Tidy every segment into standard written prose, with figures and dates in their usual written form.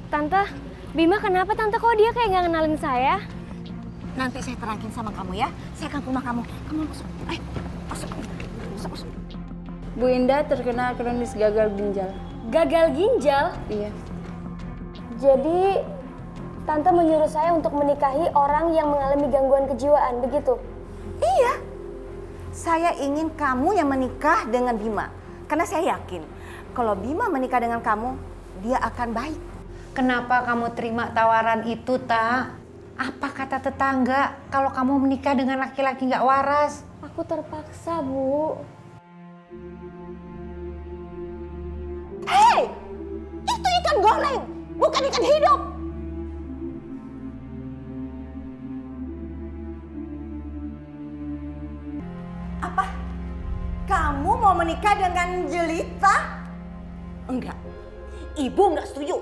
Tante, Bima kenapa Tante? Kok dia kayak nggak kenalin saya? Nanti saya terangin sama kamu ya. Saya akan ke rumah kamu. Kamu masuk. Ayo, masuk. Masuk. Bu Indah terkena kronis gagal ginjal. Gagal ginjal? Iya. Jadi Tante menyuruh saya untuk menikahi orang yang mengalami gangguan kejiwaan, begitu? Iya. Saya ingin kamu yang menikah dengan Bima. Karena saya yakin kalau Bima menikah dengan kamu, dia akan baik. Kenapa kamu terima tawaran itu, Tak? Apa kata tetangga kalau kamu menikah dengan laki-laki nggak waras? Aku terpaksa, Bu. Hei! Itu ikan goreng, bukan ikan hidup. Apa? Kamu mau menikah dengan Jelita? Enggak. Ibu enggak setuju.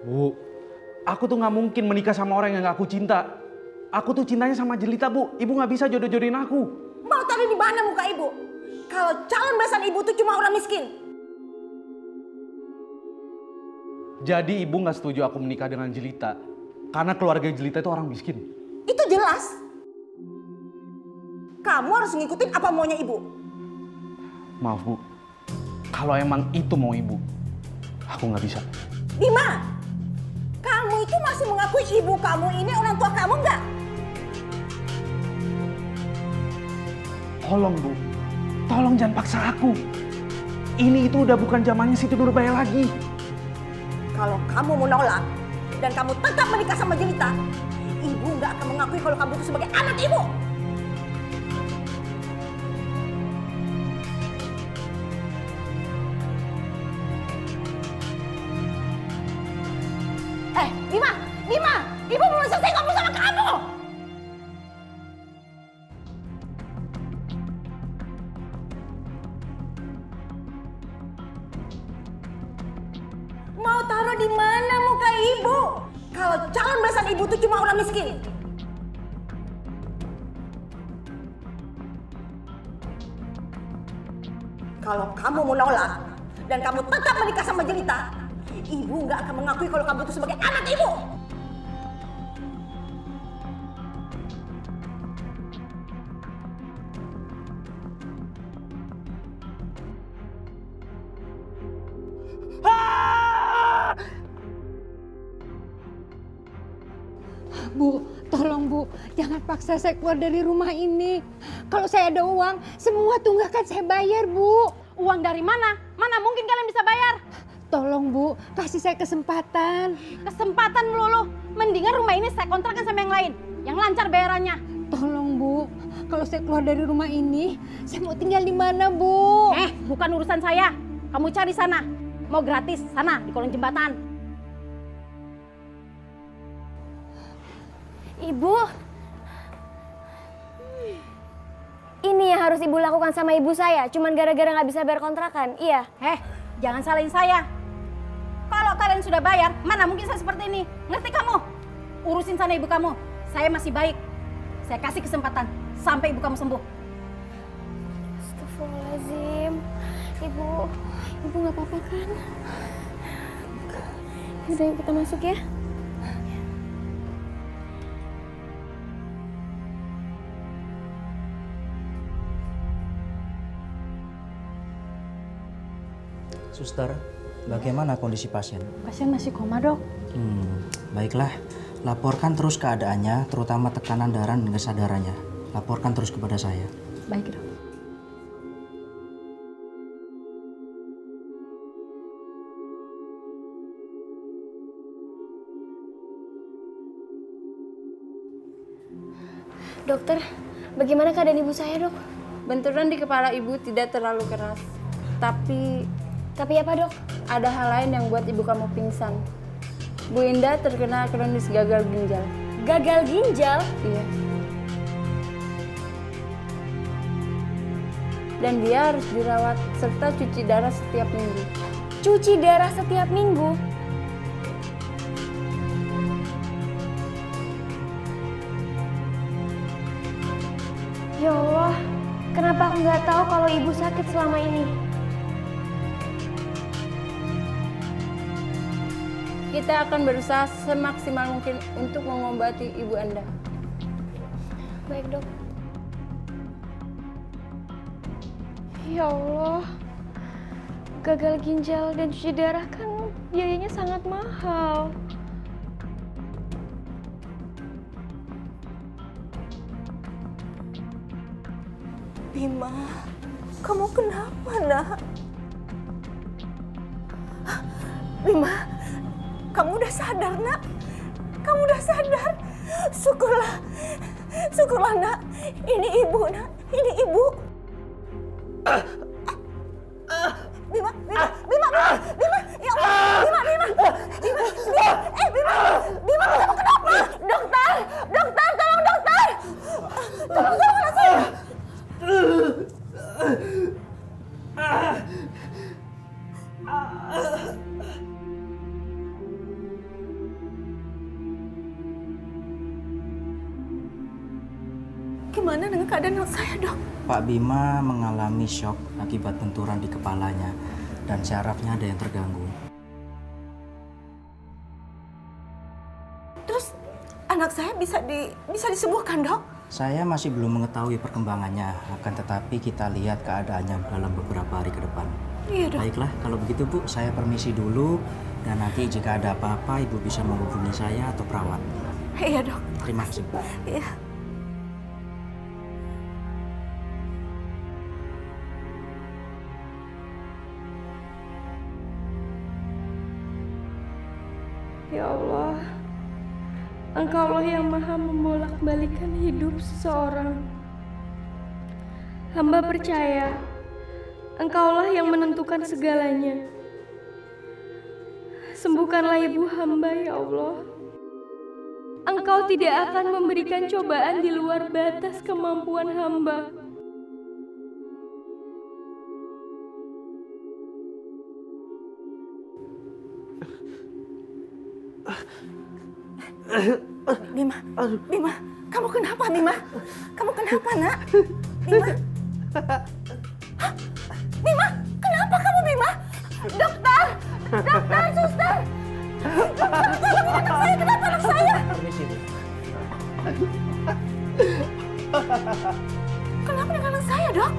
Bu, aku tuh nggak mungkin menikah sama orang yang nggak aku cinta. Aku tuh cintanya sama Jelita, Bu. Ibu nggak bisa jodoh-jodohin aku. Mau taruh di mana muka ibu? Kalau calon besan ibu tuh cuma orang miskin. Jadi ibu nggak setuju aku menikah dengan Jelita karena keluarga Jelita itu orang miskin. Itu jelas. Kamu harus ngikutin apa maunya ibu. Maaf, Bu. Kalau emang itu mau ibu, aku nggak bisa. Bima, kamu itu masih mengakui ibu kamu ini orang tua kamu enggak? Tolong, Bu. Tolong jangan paksa aku. Ini itu udah bukan zamannya Siti Nurbaya lagi. Kalau kamu menolak dan kamu tetap menikah sama Jelita, ibu nggak akan mengakui kalau kamu itu sebagai anak ibu. Bima, ibu belum selesai ngomong sama kamu. Mau taruh di mana muka ibu? Kalau calon besan ibu tuh cuma orang miskin. Kalau kamu menolak dan kamu tetap menikah sama Jelita, ibu nggak akan mengakui kalau kamu itu sebagai anak ibu. Bu, tolong Bu, jangan paksa saya keluar dari rumah ini. Kalau saya ada uang, semua tunggakan saya bayar, Bu. Uang dari mana? Mana mungkin kalian bisa bayar? Tolong Bu, kasih saya kesempatan. Kesempatan melulu. Mendingan rumah ini saya kontrakkan sama yang lain. Yang lancar bayarannya. Tolong Bu, kalau saya keluar dari rumah ini, saya mau tinggal di mana, Bu? Bukan urusan saya. Kamu cari sana. Mau gratis, sana di kolong jembatan. Ibu, ini yang harus ibu lakukan sama ibu saya. Cuman gara-gara nggak bisa bayar kontrakan, iya. Jangan salahin saya. Kalau kalian sudah bayar, mana mungkin saya seperti ini. Ngerti kamu? Urusin sana ibu kamu. Saya masih baik. Saya kasih kesempatan sampai ibu kamu sembuh. Astagfirullahaladzim. Ibu nggak apa-apa kan? Udah yuk kita masuk ya. Suster, bagaimana kondisi pasien? Pasien masih koma, Dok. Baiklah. Laporkan terus keadaannya, terutama tekanan darah dan kesadarannya. Laporkan terus kepada saya. Baik, Dok. Dokter, bagaimana keadaan ibu saya, Dok? Benturan di kepala ibu tidak terlalu keras. Tapi apa, Dok? Ada hal lain yang buat ibu kamu pingsan. Bu Indah terkena kronis gagal ginjal. Gagal ginjal? Iya. Dan dia harus dirawat serta cuci darah setiap minggu. Cuci darah setiap minggu? Ya Allah, kenapa aku nggak tahu kalau ibu sakit selama ini? Kita akan berusaha semaksimal mungkin untuk mengobati ibu Anda. Baik, Dok. Ya Allah, gagal ginjal dan cuci darah kan biayanya sangat mahal. Bima, kamu kenapa, nak? Bima, kamu udah sadar, nak? Kamu udah sadar? Syukurlah. Syukurlah, nak. Ini ibu, nak. Ini ibu. Bima, Bima, Bima, Bima, Bima. Ya Allah, Bima, Bima. Bima, Bima. Bima, Bima, kamu kenapa? Dokter, dokter, tolong dokter. Tolong anak saya. Gimana dengan keadaan anak saya, Dok? Pak Bima mengalami shock akibat benturan di kepalanya dan syarafnya ada yang terganggu. Terus anak saya bisa disembuhkan, Dok? Saya masih belum mengetahui perkembangannya, akan tetapi kita lihat keadaannya dalam beberapa hari ke depan. Iya, Dok. Baiklah, kalau begitu Bu, saya permisi dulu dan nanti jika ada apa-apa Ibu bisa menghubungi saya atau perawat. Iya, Dok. Terima kasih Bu. Iya. Ya Allah, Engkaulah yang maha membolak-balikan hidup seseorang. Hamba percaya, Engkaulah yang menentukan segalanya. Sembuhkanlah ibu hamba, ya Allah. Engkau tidak akan memberikan cobaan di luar batas kemampuan hamba. Bima, Bima, kamu kenapa, Bima? Kamu kenapa, nak? Bima, Hah? Bima, kenapa kamu, Bima? Dokter, dokter, suster, dokter, tolongin anak saya, kenapa anak saya? Permisi Bu. Kenapa dengan anak saya, Dok?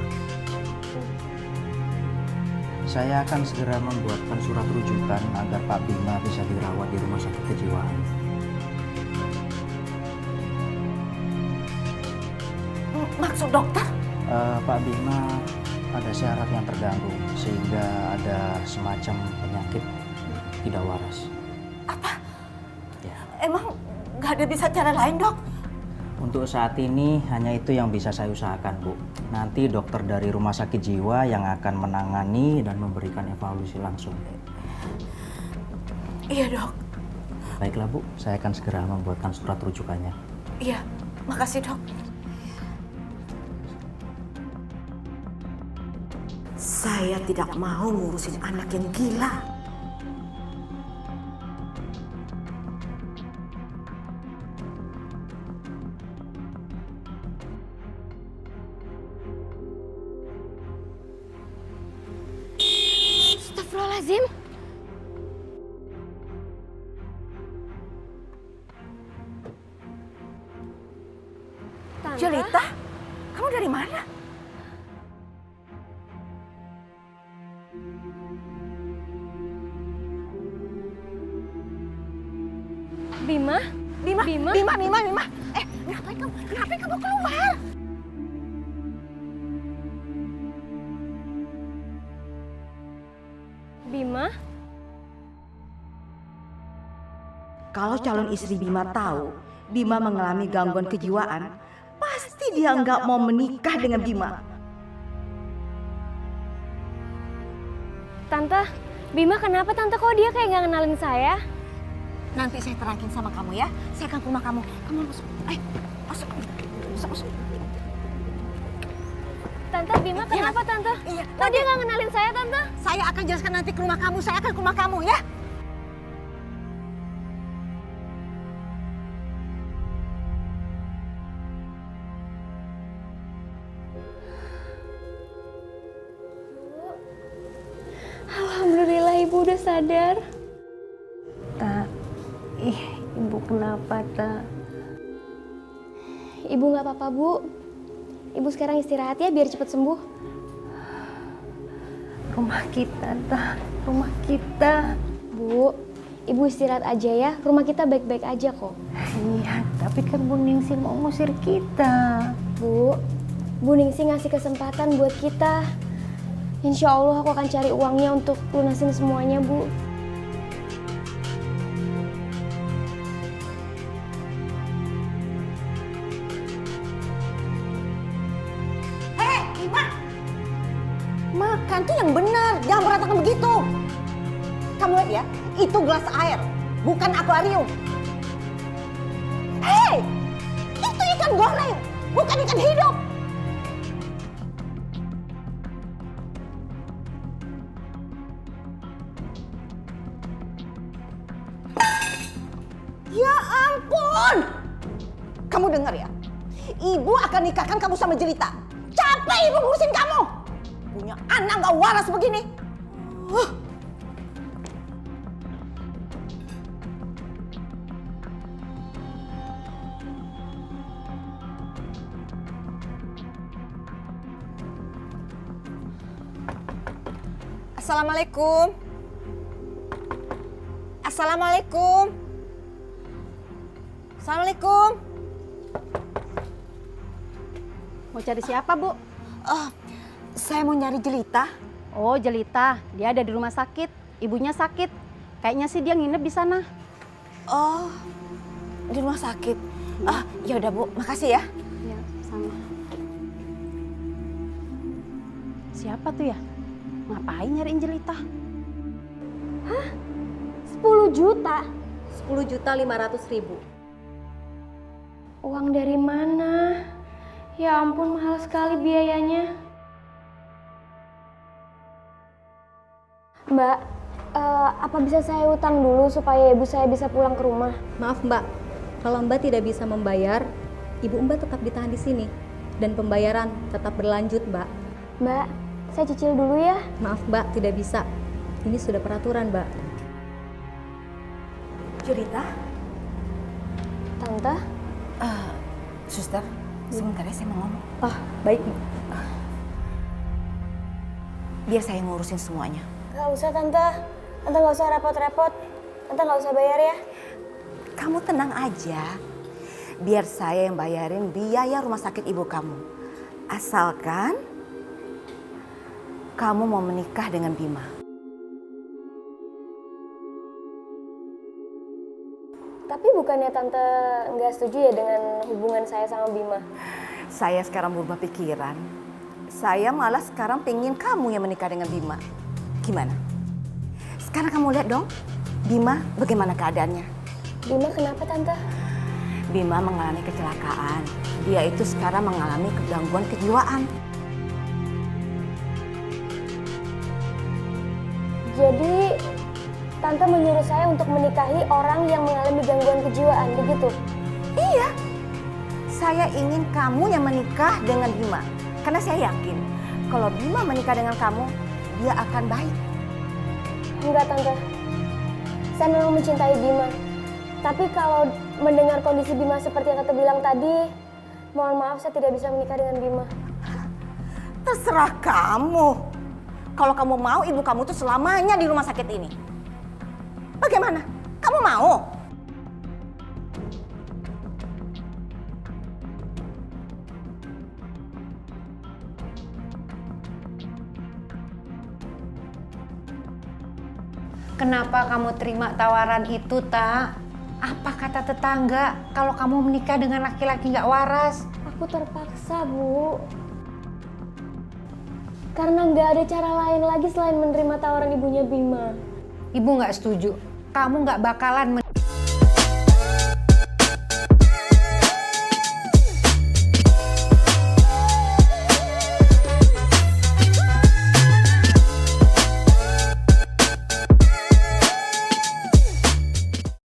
Saya akan segera membuatkan surat rujukan agar Pak Bima bisa dirawat di rumah sakit kejiwaan. Maksud dokter? Pak Bima ada syaraf yang terganggu sehingga ada semacam penyakit tidak waras. Apa? Ya. Emang nggak ada bisa cara lain, Dok? Untuk saat ini hanya itu yang bisa saya usahakan, Bu. Nanti dokter dari rumah sakit jiwa yang akan menangani dan memberikan evaluasi langsung. Iya, Dok. Baiklah, Bu. Saya akan segera membuatkan surat rujukannya. Iya, makasih, Dok. Saya tidak mau ngurusin anak yang gila. Astagfirullahaladzim. Tante? Jelita, kamu dari mana? Bima? Bima, Bima? Bima, Bima, Bima. Ngapain kamu keluar? Bima? Kalau calon istri Bima tahu Bima mengalami gangguan kejiwaan, pasti dia nggak mau menikah dengan Bima. Tante, Bima kenapa tante kok dia kayak nggak kenalin saya? Nanti saya terangin sama kamu ya. Saya akan ke rumah kamu. Kamu masuk. Masuk. Masuk. Tante, Bima kenapa tante? Iya. Kok dia nggak kenalin saya tante? Saya akan jelaskan nanti ke rumah kamu. Saya akan ke rumah kamu ya. Alhamdulillah ibu udah sadar. Tak, Ibu kenapa, Ta? Ibu nggak apa-apa, Bu. Ibu sekarang istirahat ya biar cepat sembuh. Rumah kita, Ta. Rumah kita. Bu, Ibu istirahat aja ya. Rumah kita baik-baik aja kok. Iya, tapi kan Bu Ningsih mau ngusir kita. Bu Ningsih ngasih kesempatan buat kita. Insya Allah aku akan cari uangnya untuk lunasin semuanya, Bu. Bima! Makan tuh yang benar, jangan berantakan begitu. Kamu lihat ya, itu gelas air, bukan akuarium. Hei! Itu ikan goreng, bukan ikan hidup. Ya ampun! Kamu dengar ya? Ibu akan nikahkan kamu sama Jelita. Capek ibu ngurusin kamu. Punya anak gak waras begini. Assalamualaikum. Assalamualaikum. Assalamualaikum. Mau cari siapa, Bu? Saya mau nyari Jelita. Oh, Jelita. Dia ada di rumah sakit. Ibunya sakit. Kayaknya sih dia nginep di sana. Oh, di rumah sakit. Ya udah Bu, makasih ya. Ya, sama. Siapa tuh ya? Ngapain nyariin Jelita? 10 juta? 10.500.000. Uang dari mana? Ya ampun, mahal sekali biayanya. Mbak, apa bisa saya utang dulu supaya ibu saya bisa pulang ke rumah? Maaf Mbak, kalau Mbak tidak bisa membayar, Ibu Mbak tetap ditahan di sini dan pembayaran tetap berlanjut Mbak. Mbak, saya cicil dulu ya. Maaf Mbak, tidak bisa. Ini sudah peraturan Mbak. Jelita, Tante, suster, sebentar ya saya mau ngomong. Baik. Biar saya ngurusin semuanya. Gak usah Tante. Tante gak usah repot-repot. Tante gak usah bayar ya. Kamu tenang aja. Biar saya yang bayarin biaya rumah sakit ibu kamu. Asalkan kamu mau menikah dengan Bima. Tapi bukannya Tante nggak setuju ya dengan hubungan saya sama Bima? Saya sekarang berubah pikiran. Saya malah sekarang pengen kamu yang menikah dengan Bima. Gimana? Sekarang kamu lihat dong, Bima bagaimana keadaannya? Bima kenapa Tante? Bima mengalami kecelakaan. Dia itu sekarang mengalami gangguan kejiwaan. Jadi Tante menyuruh saya untuk menikahi orang yang mengalami gangguan kejiwaan, begitu? Iya, saya ingin kamu yang menikah dengan Bima. Karena saya yakin kalau Bima menikah dengan kamu, dia akan baik. Enggak Tante, saya memang mencintai Bima. Tapi kalau mendengar kondisi Bima seperti yang Tante bilang tadi, mohon maaf saya tidak bisa menikah dengan Bima. Terserah kamu. Kalau kamu mau ibu kamu tuh selamanya di rumah sakit ini. Bagaimana? Kamu mau? Kenapa kamu terima tawaran itu, Tak? Apa kata tetangga kalau kamu menikah dengan laki-laki nggak waras? Aku terpaksa, Bu. Karena nggak ada cara lain lagi selain menerima tawaran ibunya Bima. Ibu nggak setuju. Kamu nggak bakalan